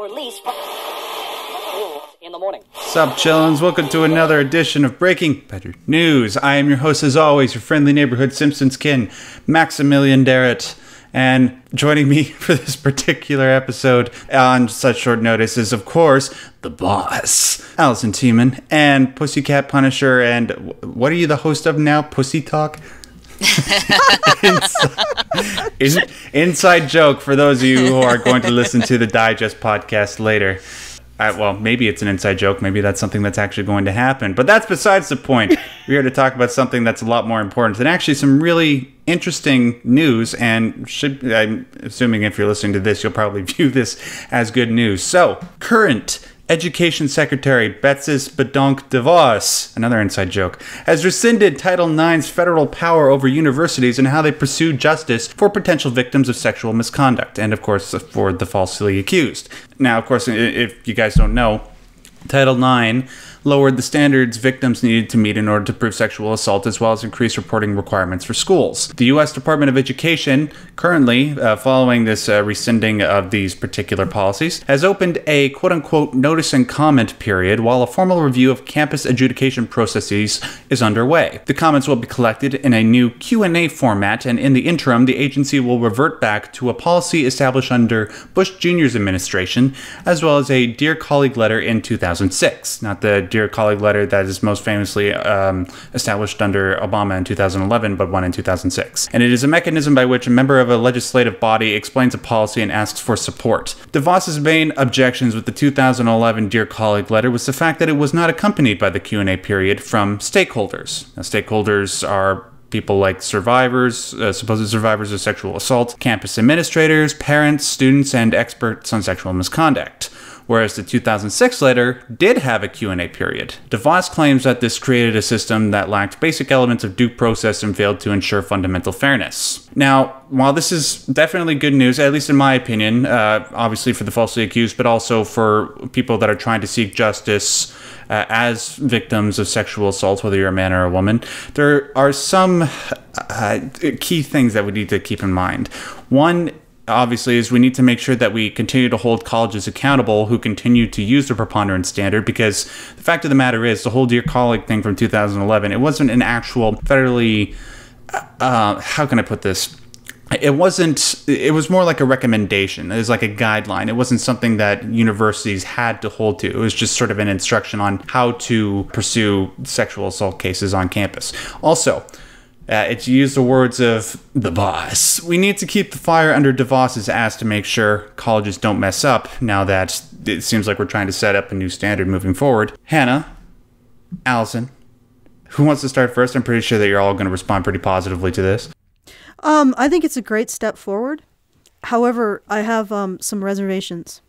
or lease in the morning. Sup, chillins? Welcome to another edition of Breaking Badger News. I am your host, as always, your friendly neighborhood Simpsons kin, Maximilian Darrett. And joining me for this particular episode on such short notice is, of course, the boss, Allison Tiemann, and Pussycat Punisher. And what are you the host of now? Pussy Talk? Inside joke for those of you who are going to listen to the Digest podcast later. Well, maybe it's an inside joke. Maybe that's something that's actually going to happen. But that's besides the point. We're here to talk about something that's a lot more important and actually some really interesting news. And I'm assuming if you're listening to this, you'll probably view this as good news. So, current Education Secretary Betsy DeVos, another inside joke, has rescinded Title IX's federal power over universities and how they pursue justice for potential victims of sexual misconduct, and of course for the falsely accused. Now, of course, if you guys don't know, Title IX lowered the standards victims needed to meet in order to prove sexual assault, as well as increased reporting requirements for schools. The U.S. Department of Education, currently, following this rescinding of these particular policies, has opened a quote-unquote notice and comment period while a formal review of campus adjudication processes is underway. The comments will be collected in a new Q&A format, and in the interim, the agency will revert back to a policy established under Bush Jr.'s administration, as well as a Dear Colleague letter in 2006. Not the Dear Colleague letter that is most famously established under Obama in 2011, but one in 2006. And it is a mechanism by which a member of a legislative body explains a policy and asks for support. DeVos's main objections with the 2011 Dear Colleague letter was the fact that it was not accompanied by the Q&A period from stakeholders. Now, stakeholders are people like survivors, supposed survivors of sexual assault, campus administrators, parents, students, and experts on sexual misconduct. Whereas the 2006 letter did have a Q&A period. DeVos claims that this created a system that lacked basic elements of due process and failed to ensure fundamental fairness. Now, while this is definitely good news, at least in my opinion, obviously for the falsely accused, but also for people that are trying to seek justice as victims of sexual assault, whether you're a man or a woman, there are some key things that we need to keep in mind. One, obviously, is we need to make sure that we continue to hold colleges accountable who continue to use the preponderance standard, because the fact of the matter is the whole Dear Colleague thing from 2011, it wasn't an actual federally, how can I put this? It was more like a recommendation. It was like a guideline. It wasn't something that universities had to hold to. It was just sort of an instruction on how to pursue sexual assault cases on campus. Also, it's used the words of the boss. We need to keep the fire under DeVos's ass to make sure colleges don't mess up now that it seems like we're trying to set up a new standard moving forward. Hannah, Allison, who wants to start first? I'm pretty sure that you're all going to respond pretty positively to this. I think it's a great step forward. However, I have some reservations.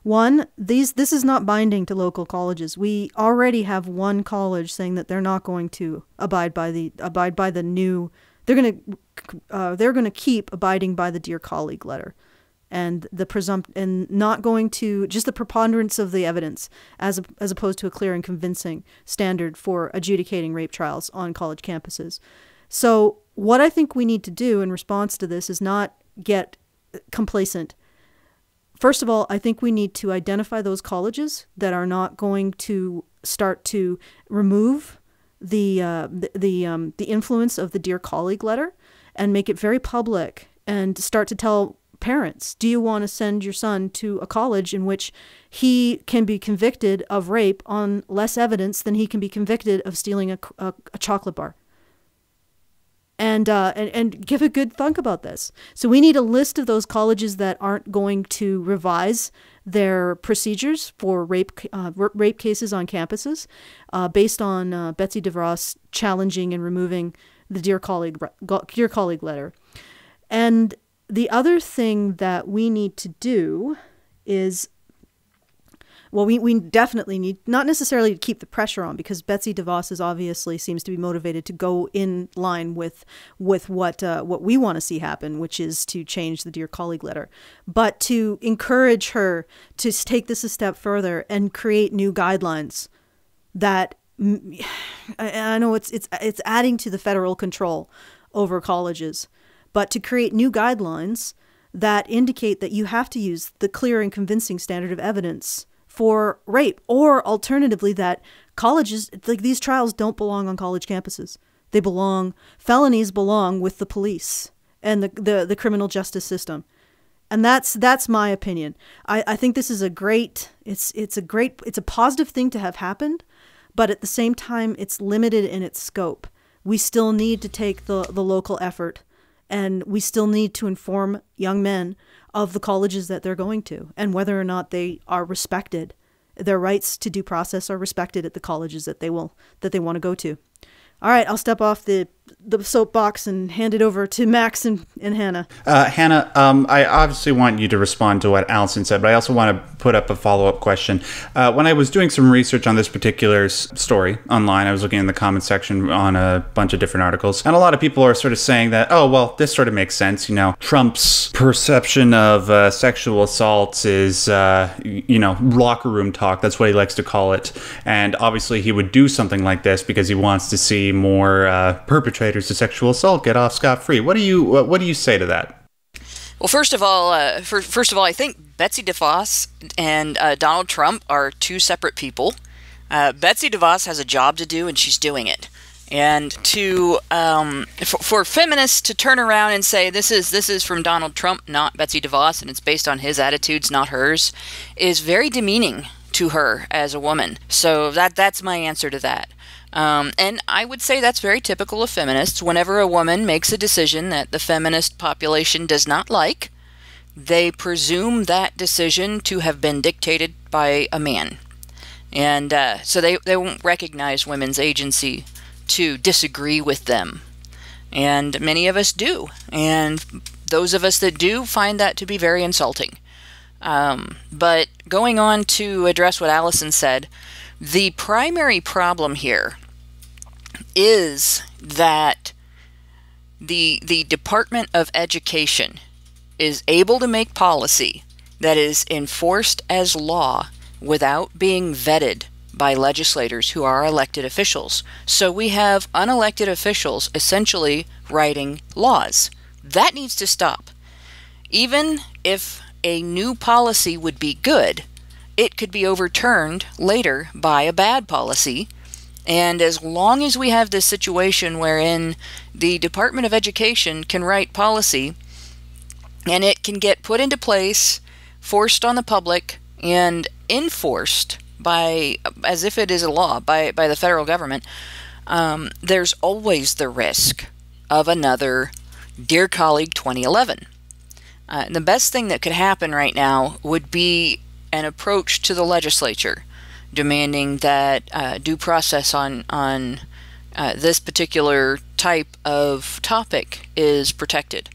One, this is not binding to local colleges. We already have one college saying that they're not going to abide by the new. They're going to keep abiding by the Dear Colleague letter, and and not going to just the preponderance of the evidence as opposed to a clear and convincing standard for adjudicating rape trials on college campuses. So what I think we need to do in response to this is not get complacent. First of all, I think we need to identify those colleges that are not going to start to remove the influence of the Dear Colleague letter and make it very public and start to tell parents, do you want to send your son to a college in which he can be convicted of rape on less evidence than he can be convicted of stealing a chocolate bar? And give a good thunk about this. So we need a list of those colleges that aren't going to revise their procedures for rape cases on campuses based on Betsy DeVos challenging and removing the Dear Colleague letter. And the other thing that we need to do is, well, we definitely need, not necessarily to keep the pressure on, because Betsy DeVos obviously seems to be motivated to go in line with what we want to see happen, which is to change the Dear Colleague letter, but to encourage her to take this a step further and create new guidelines that, I know it's adding to the federal control over colleges, but to create new guidelines that indicate that you have to use the clear and convincing standard of evidence for rape, or alternatively that colleges, like these trials don't belong on college campuses. Felonies belong with the police and the criminal justice system. And that's my opinion. I think this is it's a positive thing to have happened, but at the same time, it's limited in its scope. We still need to take the local effort, and we still need to inform young men of the colleges that they're going to and whether or not they are respected. Their rights to due process are respected at the colleges that they want to go to. All right, I'll step off the soapbox and hand it over to Max and Hannah. Hannah, I obviously want you to respond to what Allison said, but I also want to put up a follow-up question. When I was doing some research on this particular story online, I was looking in the comment section on a bunch of different articles, and a lot of people are sort of saying that, oh, well, this sort of makes sense. Trump's perception of sexual assaults is, locker room talk. That's what he likes to call it. And obviously he would do something like this because he wants to see more perpetrators of sexual assault get off scot-free. What do you say to that? Well, first of all, I think Betsy DeVos and Donald Trump are two separate people. Betsy DeVos has a job to do, and she's doing it. And for feminists to turn around and say this is from Donald Trump, not Betsy DeVos, and it's based on his attitudes, not hers, is very demeaning to her as a woman. So that's my answer to that. And I would say that's very typical of feminists. Whenever a woman makes a decision that the feminist population does not like, they presume that decision to have been dictated by a man. And so they won't recognize women's agency to disagree with them. And many of us do. And those of us that do find that to be very insulting. But going on to address what Allison said, the primary problem here is that the Department of Education is able to make policy that is enforced as law without being vetted by legislators who are elected officials. So we have unelected officials essentially writing laws. That needs to stop. Even if a new policy would be good, it could be overturned later by a bad policy. And as long as we have this situation wherein the Department of Education can write policy and it can get put into place, forced on the public, and enforced by, as if it is a law, by the federal government, there's always the risk of another Dear Colleague 2011. The best thing that could happen right now would be an approach to the legislature demanding that due process on this particular type of topic is protected.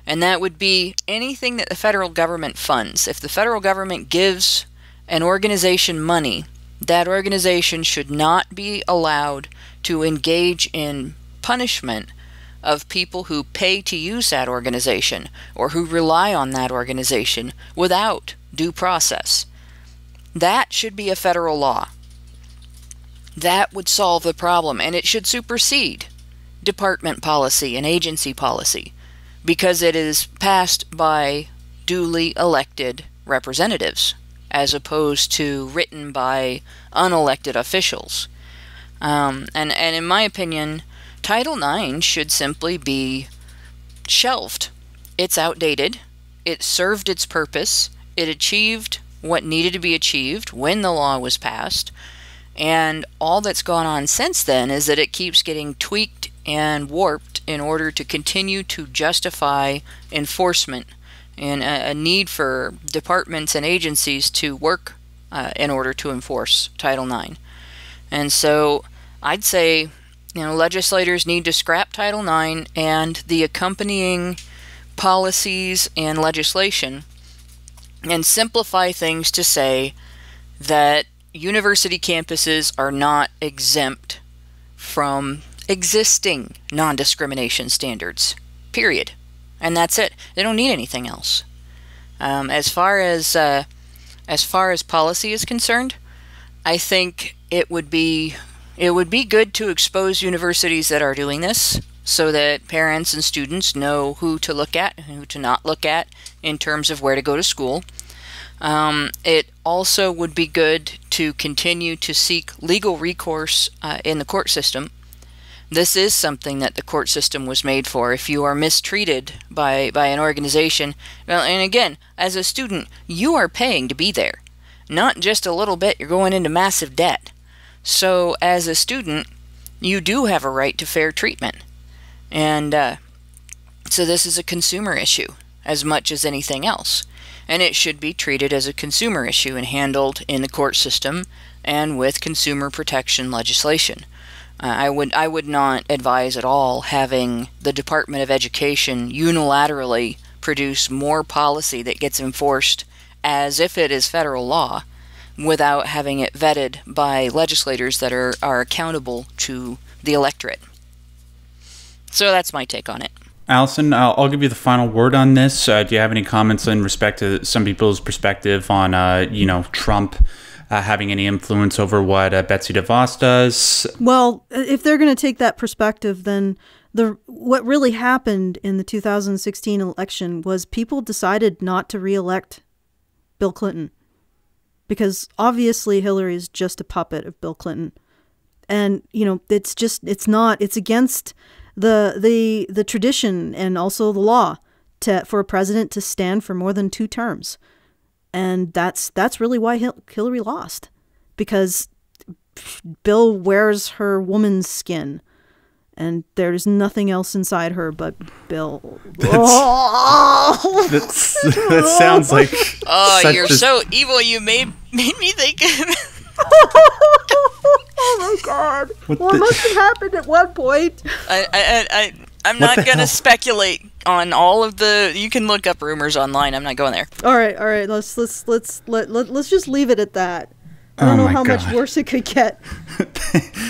And that would be anything that the federal government funds. If the federal government gives an organization money, that organization should not be allowed to engage in punishment of people who pay to use that organization or who rely on that organization without due process. That should be a federal law. That would solve the problem, and it should supersede department policy and agency policy because it is passed by duly elected representatives as opposed to written by unelected officials. And in my opinion, Title IX should simply be shelved. It's outdated. It served its purpose. It achieved what needed to be achieved when the law was passed. And all that's gone on since then is that it keeps getting tweaked and warped in order to continue to justify enforcement and a need for departments and agencies to work in order to enforce Title IX. And so I'd say, legislators need to scrap Title IX and the accompanying policies and legislation and simplify things to say that university campuses are not exempt from existing non-discrimination standards, period. And that's it. They don't need anything else. As far as policy is concerned, I think it would be good to expose universities that are doing this so that parents and students know who to look at and who to not look at in terms of where to go to school. It also would be good to continue to seek legal recourse in the court system. This is something that the court system was made for. If you are mistreated by an organization, well, and again, as a student, you are paying to be there. Not just a little bit, you're going into massive debt. So as a student, you do have a right to fair treatment. And so this is a consumer issue as much as anything else. And it should be treated as a consumer issue and handled in the court system and with consumer protection legislation. I would not advise at all having the Department of Education unilaterally produce more policy that gets enforced as if it is federal law without having it vetted by legislators that are accountable to the electorate. So that's my take on it. Allison, I'll give you the final word on this. Do you have any comments in respect to some people's perspective on, Trump having any influence over what Betsy DeVos does? Well, if they're going to take that perspective, then what really happened in the 2016 election was people decided not to re-elect Bill Clinton, because obviously Hillary is just a puppet of Bill Clinton, and it's against the tradition and also the law for a president to stand for more than 2 terms. And that's really why Hillary lost, because Bill wears her woman's skin, and there's nothing else inside her but Bill. That sounds like... Oh, you're so evil. You made me think... Oh my God! It must have happened at one point. I'm not going to speculate on all of the... You can look up rumors online. I'm not going there. All right. Let's just leave it at that. I don't know how much worse it could get.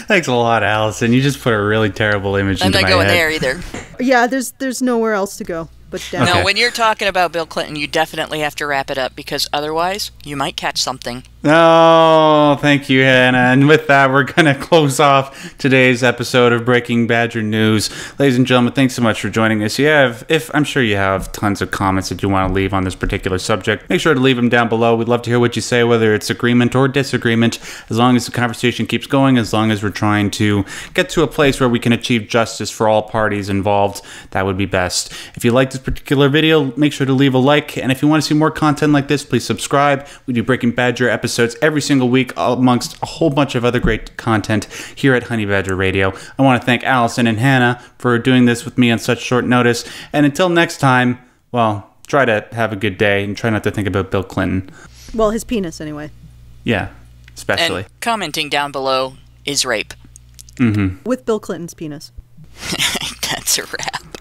Thanks a lot, Allison. You just put a really terrible image into my head. I'm not going there either. Yeah, there's nowhere else to go but down. No, when you're talking about Bill Clinton, you definitely have to wrap it up, because otherwise you might catch something. Oh, thank you, Hannah. And with that, we're going to close off today's episode of Breaking Badger News. Ladies and gentlemen, thanks so much for joining us. I'm sure you have tons of comments that you want to leave on this particular subject. Make sure to leave them down below. We'd love to hear what you say, whether it's agreement or disagreement, as long as the conversation keeps going, as long as we're trying to get to a place where we can achieve justice for all parties involved. That would be best. If you like this particular video, make sure to leave a like. And if you want to see more content like this, please subscribe. We do Breaking Badger episodes every single week, amongst a whole bunch of other great content here at Honey Badger Radio. I want to thank Allison and Hannah for doing this with me on such short notice. And until next time, well, try to have a good day and try not to think about Bill Clinton. Well, his penis, anyway. Yeah, especially. And commenting down below is rape. With Bill Clinton's penis. That's a wrap.